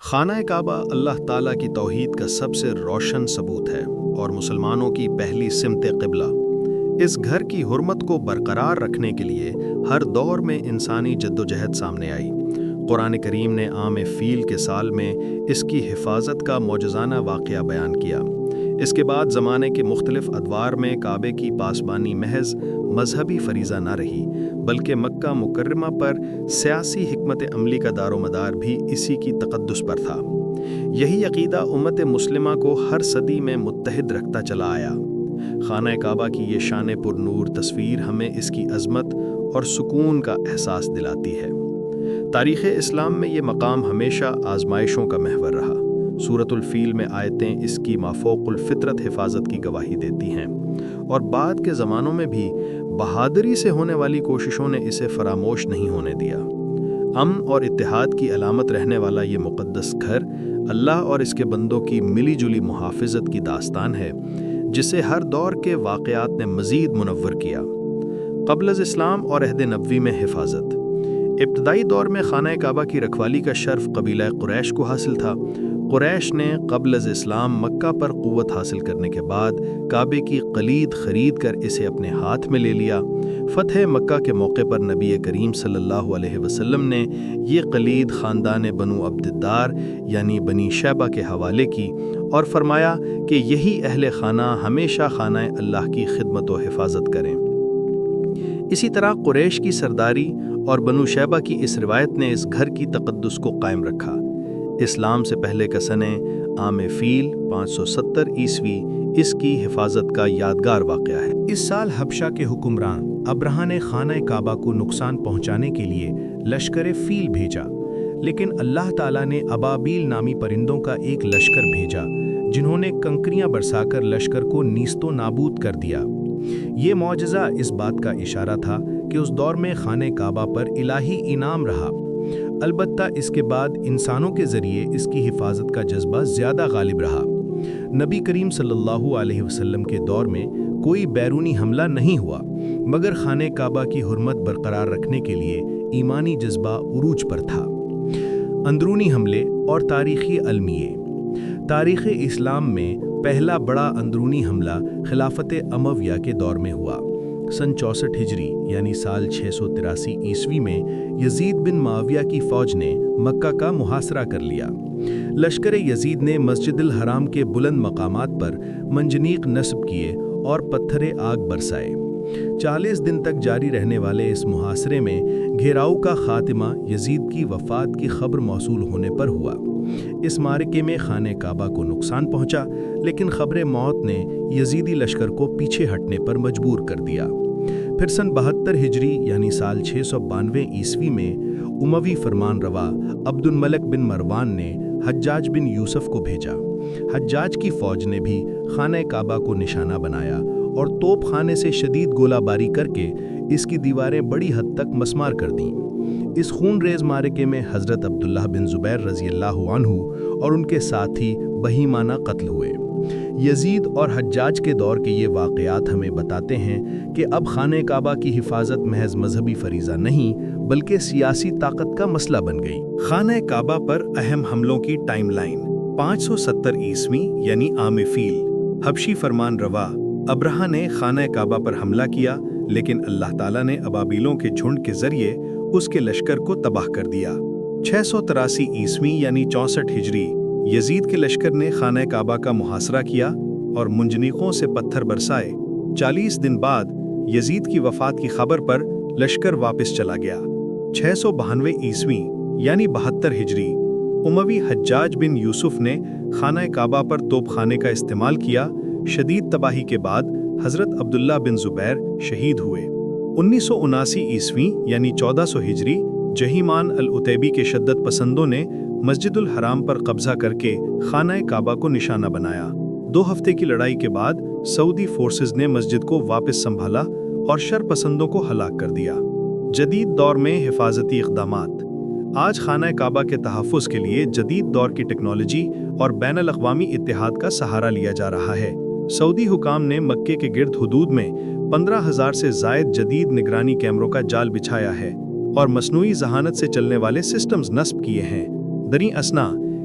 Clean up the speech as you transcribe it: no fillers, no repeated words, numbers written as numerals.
خانہ کعبہ اللہ تعالیٰ کی توحید کا سب سے روشن ثبوت ہے اور مسلمانوں کی پہلی سمت قبلہ۔ اس گھر کی حرمت کو برقرار رکھنے کے لیے ہر دور میں انسانی جدوجہد سامنے آئی۔ قرآن کریم نے عام فیل کے سال میں اس کی حفاظت کا معجزانہ واقعہ بیان کیا۔ اس کے بعد زمانے کے مختلف ادوار میں کعبے کی پاسبانی محض مذہبی فریضہ نہ رہی، بلکہ مکہ مکرمہ پر سیاسی حکمت عملی کا دار و مدار بھی اسی کی تقدس پر تھا۔ یہی عقیدہ امت مسلمہ کو ہر صدی میں متحد رکھتا چلا آیا۔ خانہ کعبہ کی یہ شان پر نور تصویر ہمیں اس کی عظمت اور سکون کا احساس دلاتی ہے۔ تاریخ اسلام میں یہ مقام ہمیشہ آزمائشوں کا محور رہا۔ سورۃ الفیل میں آیتیں اس کی مافوق الفطرت حفاظت کی گواہی دیتی ہیں، اور بعد کے زمانوں میں بھی بہادری سے ہونے والی کوششوں نے اسے فراموش نہیں ہونے دیا۔ امن اور اتحاد کی علامت رہنے والا یہ مقدس گھر اللہ اور اس کے بندوں کی ملی جلی محافظت کی داستان ہے، جسے ہر دور کے واقعات نے مزید منور کیا۔ قبل از اسلام اور عہد نبوی میں حفاظت۔ ابتدائی دور میں خانہ کعبہ کی رکھوالی کا شرف قبیلہ قریش کو حاصل تھا۔ قریش نے قبل از اسلام مکہ پر قوت حاصل کرنے کے بعد کعبے کی قلید خرید کر اسے اپنے ہاتھ میں لے لیا۔ فتح مکہ کے موقع پر نبی کریم صلی اللہ علیہ وسلم نے یہ قلید خاندان بنو عبد الدار یعنی بنی شیبہ کے حوالے کی اور فرمایا کہ یہی اہل خانہ ہمیشہ خانہ اللہ کی خدمت و حفاظت کریں۔ اسی طرح قریش کی سرداری اور بنو شیبہ کی اس روایت نے اس گھر کی تقدس کو قائم رکھا۔ اسلام سے پہلے کا سنہ عام فیل 570 عیسوی اس کی حفاظت کا یادگار واقعہ ہے۔ اس سال حبشہ کے حکمران ابرہہ نے خانہ کعبہ کو نقصان پہنچانے کے لیے لشکر فیل بھیجا، لیکن اللہ تعالیٰ نے ابابیل نامی پرندوں کا ایک لشکر بھیجا جنہوں نے کنکریاں برسا کر لشکر کو نیست و نابود کر دیا۔ یہ معجزہ اس بات کا اشارہ تھا کہ اس دور میں خانہ کعبہ پر الہی انعام رہا۔ البتہ اس کے بعد انسانوں کے ذریعے اس کی حفاظت کا جذبہ زیادہ غالب رہا۔ نبی کریم صلی اللہ علیہ وسلم کے دور میں کوئی بیرونی حملہ نہیں ہوا، مگر خانہ کعبہ کی حرمت برقرار رکھنے کے لیے ایمانی جذبہ عروج پر تھا۔ اندرونی حملے اور تاریخی المیے۔ تاریخ اسلام میں پہلا بڑا اندرونی حملہ خلافت امویہ کے دور میں ہوا۔ سن 64 ہجری یعنی سال 683 عیسوی میں یزید بن معاویہ کی فوج نے مکہ کا محاصرہ کر لیا۔ لشکر یزید نے مسجد الحرام کے بلند مقامات پر منجنیق نصب کیے اور پتھر آگ برسائے۔ 40 دن تک جاری رہنے والے اس محاصرے میں گھیراؤ کا خاتمہ یزید کی وفات کی خبر موصول ہونے پر ہوا۔ اس معرکے میں خانہ کعبہ کو نقصان پہنچا، لیکن خبر موت نے یزیدی لشکر کو پیچھے ہٹنے پر مجبور کر دیا۔ پھر سن 72 ہجری یعنی سال 692 عیسوی میں اموی فرمان روا عبد الملک بن مروان نے حجاج بن یوسف کو بھیجا۔ حجاج کی فوج نے بھی خانہ کعبہ کو نشانہ بنایا اور توپ خانے سے شدید گولہ باری کر کے اس کی دیواریں بڑی حد تک مسمار کر دیں۔ اس خون ریز معرکے میں حضرت عبداللہ بن زبیر رضی اللہ عنہ اور ان کے ساتھی بہیمانہ قتل ہوئے۔ یزید اور حجاج کے دور کے یہ واقعات ہمیں بتاتے ہیں کہ اب خانہ کعبہ کی حفاظت محض مذہبی فریضہ نہیں بلکہ سیاسی طاقت کا مسئلہ بن گئی۔ خانہ کعبہ پر اہم حملوں کی ٹائم لائن۔ 570 عیسوی یعنی عام فیل۔ حبشی فرمان روا ابرہہ نے خانہ کعبہ پر حملہ کیا، لیکن اللہ تعالیٰ نے ابابیلوں کے جھنڈ کے ذریعے اس کے لشکر کو تباہ کر دیا۔ 683 عیسوی یعنی 64 ہجری یزید کے لشکر نے خانہ کعبہ کا محاصرہ کیا اور منجنیقوں سے پتھر برسائے۔ 40 دن بعد یزید کی وفات کی خبر پر لشکر واپس چلا گیا۔ 692 عیسوی یعنی 72 ہجری اموی حجاج بن یوسف نے خانہ کعبہ پر توپ خانے کا استعمال کیا۔ شدید تباہی کے بعد حضرت عبداللہ بن زبیر شہید ہوئے۔ 1979 عیسوی یعنی 1400 ہجری جہیمان العتیبی کے شدت پسندوں نے مسجد الحرام پر قبضہ کر کے خانہ کعبہ کو نشانہ بنایا۔ 2 ہفتے کی لڑائی کے بعد سعودی فورسز نے مسجد کو واپس سنبھالا اور شر پسندوں کو ہلاک کر دیا۔ جدید دور میں حفاظتی اقدامات۔ آج خانہ کعبہ کے تحفظ کے لیے جدید دور کی ٹیکنالوجی اور بین الاقوامی اتحاد کا سہارا لیا جا رہا ہے۔ سعودی حکام نے مکے کے گرد حدود میں 15,000 سے زائد جدید نگرانی کیمروں کا جال بچھایا ہے اور مصنوعی ذہانت سے چلنے والے سسٹمز نصب کیے ہیں۔ دریں اثنا